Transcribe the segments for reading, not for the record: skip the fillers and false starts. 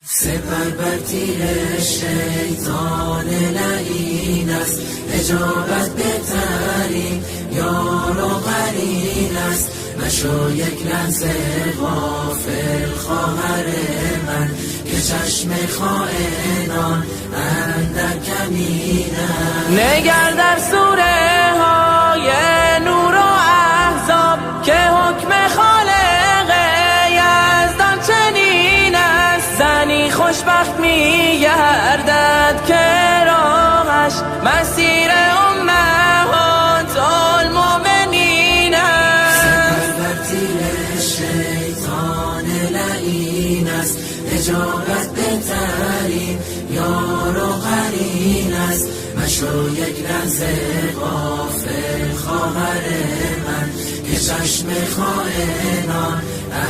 سپر بر تیر شیطان لعین است، اجابت بهترین یار و قرین است. مشو یک لحظه غافل خواهر من، که چشم خائنان اندر کمین است. نگر در سوره های نور و احزاب، که حکم خالق یزدان چنین است. زنی خوشبخت می گردد که راهش مسیر امهات المؤمنین است. سپر بر تیر شیطان لعین است، اجابت بهترین یار و قرین است. مشو یک لحظه غافل خواهر من، که چشم خائنان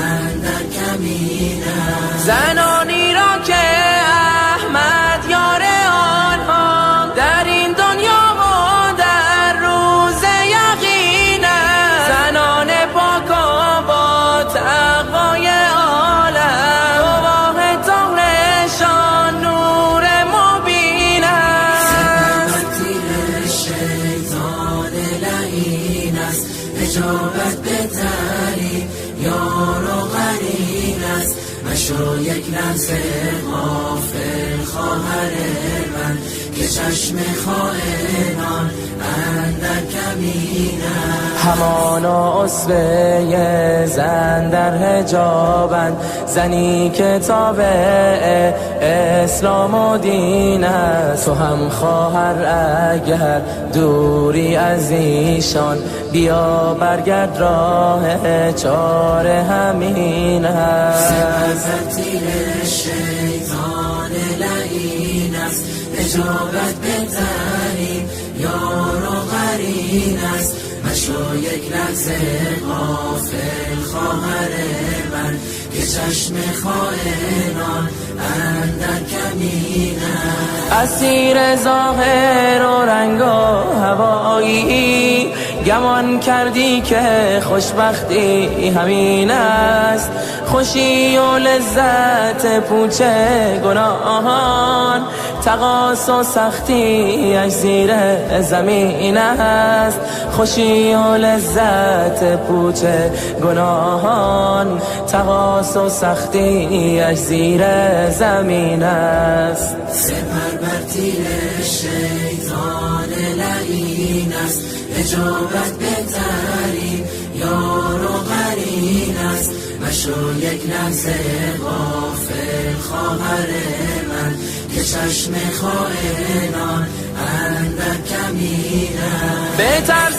اندر کمین است. زنانی را که احمد یار آنها در این دنیا و در روز یقین است. زنان پاک و با تقوای عالم، گواه طهرشان نور مبین است. سپر بر تیر شیطان لعین است، اجابت بهترین یار و قرین است. مشو یک لحظه غافل خواهر من، که چشم خائنان اندر کمین است. همانا اسوه زن در حجابند، زنی که تابع اسلام و دین است. تو هم خواهر اگر دوری از ایشان، بیا برگرد راه چاره همین است. سپر تیر شیطان لعین است، اجابت بهترین یار و قرین است. مشو یک لحظه غافل خواهر من، که چشم خائنان اندر کمین است. اسیر ظاهر و رنگ و هوایی، گمان کردی که خوشبختی همین است. خوشی و لذت پوچ گناهان، تقاص و سختی اش زیر زمین است. خوشی و لذت پوچ گناهان، تقاص و سختی اش زیر زمین است. سپر بر تیر شیطان لعین است، اجابت بهترین یار و قرین است. مشو یک لحظه غافل خواهر من، که چشم خائنان اندر کمین است. بهتر